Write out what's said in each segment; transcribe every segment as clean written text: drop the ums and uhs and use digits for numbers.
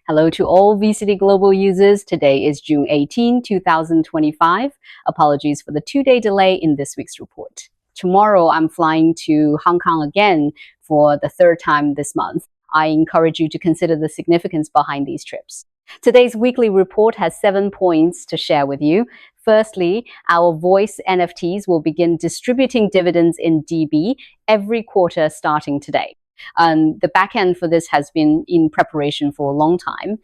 Hello to all VCity Global users. Today is June 18, 2025. Apologies for the 2-day delay in this week's report. Tomorrow, I'm flying to Hong Kong again for the third time this month. I encourage you to consider the significance behind these trips. Today's weekly report has 7 points to share with you. Firstly, our voice NFTs will begin distributing dividends in DB every quarter starting today. The backend for this has been in preparation for a long time.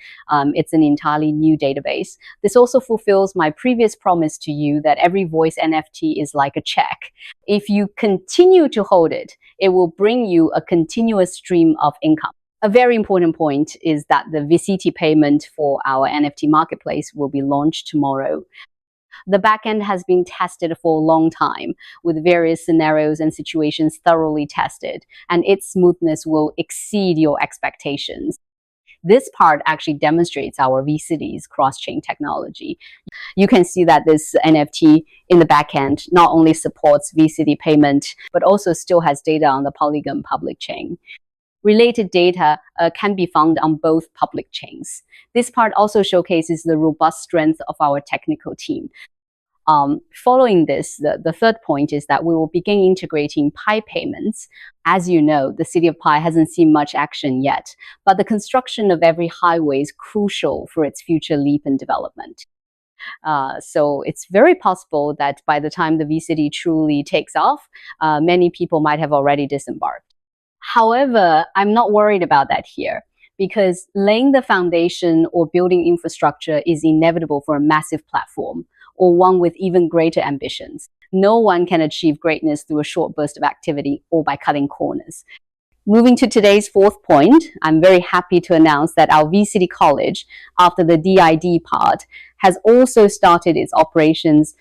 It's an entirely new database. This also fulfills my previous promise to you that every voice NFT is like a check. If you continue to hold it, it will bring you a continuous stream of income. A very important point is that the VCT payment for our NFT marketplace will be launched tomorrow. The backend has been tested for a long time, with various scenarios and situations thoroughly tested, and its smoothness will exceed your expectations. This part actually demonstrates our VCity's cross-chain technology. You can see that this NFT in the backend not only supports VCity payment, but also still has data on the Polygon public chain. Related data can be found on both public chains. This part also showcases the robust strength of our technical team. Following this, the third point is that we will begin integrating Pi payments. As you know, the city of Pi hasn't seen much action yet, but the construction of every highway is crucial for its future leap in development. So it's very possible that by the time the VCity truly takes off, many people might have already disembarked. However, I'm not worried about that here, because laying the foundation or building infrastructure is inevitable for a massive platform, or one with even greater ambitions. No one can achieve greatness through a short burst of activity or by cutting corners. Moving to today's fourth point, I'm very happy to announce that our VCity College, after the DID part, has also started its operations.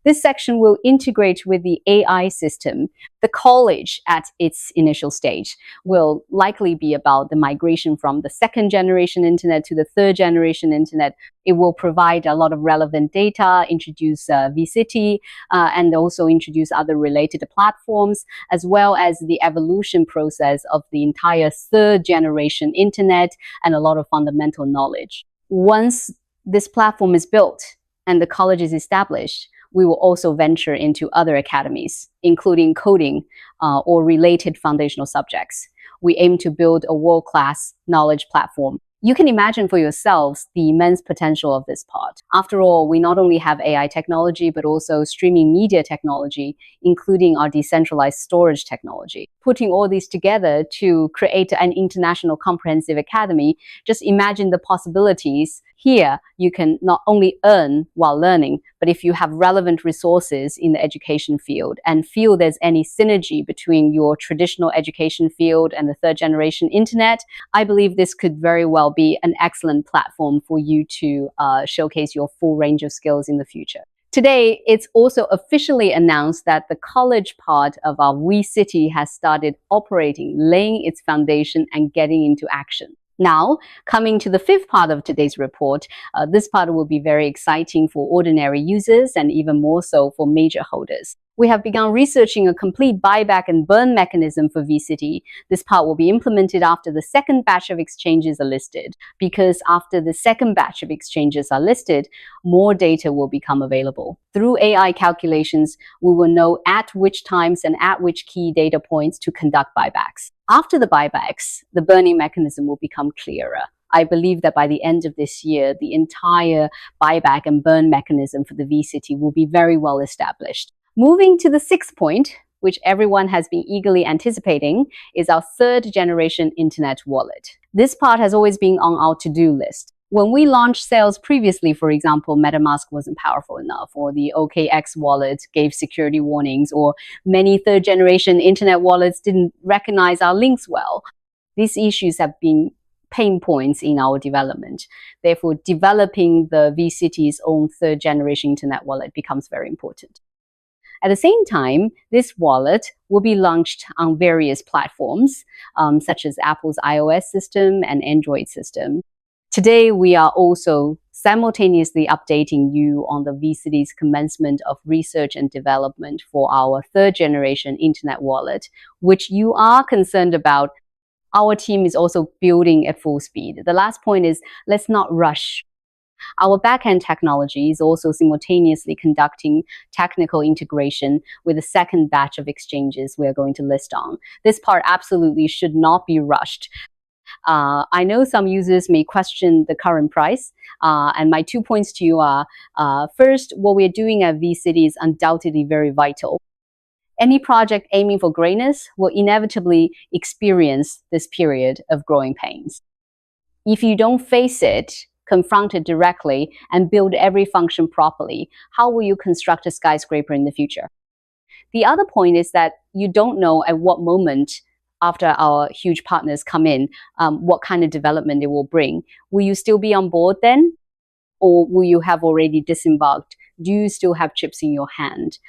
This section will integrate with the AI system. The college at its initial stage will likely be about the migration from the second generation internet to the third generation internet. It will provide a lot of relevant data, introduce VCity, and also introduce other related platforms, as well as the evolution process of the entire third generation internet and a lot of fundamental knowledge. Once this platform is built and the college is established, we will also venture into other academies, including coding or related foundational subjects. We aim to build a world-class knowledge platform. You can imagine for yourselves the immense potential of this part. After all, we not only have AI technology, but also streaming media technology, including our decentralized storage technology. Putting all these together to create an international comprehensive academy, just imagine the possibilities. Here, you can not only earn while learning, but if you have relevant resources in the education field and feel there's any synergy between your traditional education field and the third generation internet, I believe this could very well be an excellent platform for you to showcase your full range of skills in the future. Today, it's also officially announced that the college part of our VCity has started operating, laying its foundation and getting into action. Now, coming to the fifth part of today's report, this part will be very exciting for ordinary users and even more so for major holders. We have begun researching a complete buyback and burn mechanism for VCity. This part will be implemented after the second batch of exchanges are listed, because after the second batch of exchanges are listed, more data will become available. Through AI calculations, we will know at which times and at which key data points to conduct buybacks. After the buybacks, the burning mechanism will become clearer. I believe that by the end of this year, the entire buyback and burn mechanism for the VCity will be very well established. Moving to the sixth point, which everyone has been eagerly anticipating, is our third generation internet wallet. This part has always been on our to-do list. When we launched sales previously, for example, MetaMask wasn't powerful enough, or the OKX wallet gave security warnings, or many third generation internet wallets didn't recognize our links well. These issues have been pain points in our development. Therefore, developing the VCity's own third generation internet wallet becomes very important. At the same time, this wallet will be launched on various platforms, such as Apple's iOS system and Android system. Today, we are also simultaneously updating you on the VCity's commencement of research and development for our third generation internet wallet, which you are concerned about. Our team is also building at full speed. The last point is, let's not rush. Our backend technology is also simultaneously conducting technical integration with the second batch of exchanges we are going to list on. This part absolutely should not be rushed. I know some users may question the current price, and my 2 points to you are, first, what we're doing at VCity is undoubtedly very vital. Any project aiming for greatness will inevitably experience this period of growing pains. If you don't face it, confront it directly, and build every function properly, how will you construct a skyscraper in the future? The other point is that you don't know at what moment after our huge partners come in, what kind of development they will bring. Will you still be on board then? Or will you have already disembarked? Do you still have chips in your hand?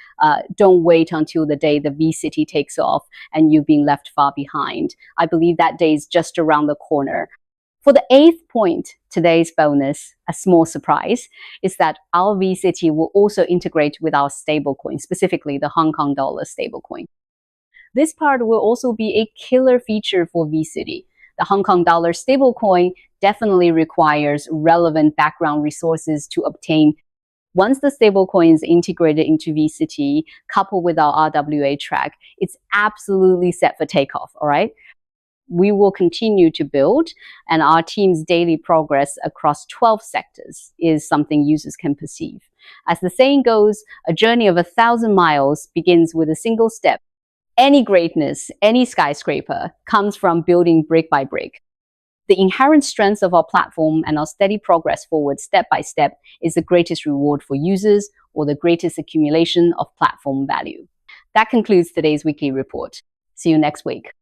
Don't wait until the day the VCity takes off and you've been left far behind. I believe that day is just around the corner. For the 8th point, today's bonus, a small surprise, is that our VCity will also integrate with our stablecoin, specifically the Hong Kong dollar stablecoin. This part will also be a killer feature for VCity. The Hong Kong dollar stablecoin definitely requires relevant background resources to obtain. Once the stablecoin is integrated into VCity, coupled with our RWA track, it's absolutely set for takeoff, all right? We will continue to build, and our team's daily progress across 12 sectors is something users can perceive. As the saying goes, a journey of 1,000 miles begins with a single step. Any greatness, any skyscraper comes from building brick by brick. The inherent strength of our platform and our steady progress forward step by step is the greatest reward for users or the greatest accumulation of platform value. That concludes today's weekly report. See you next week.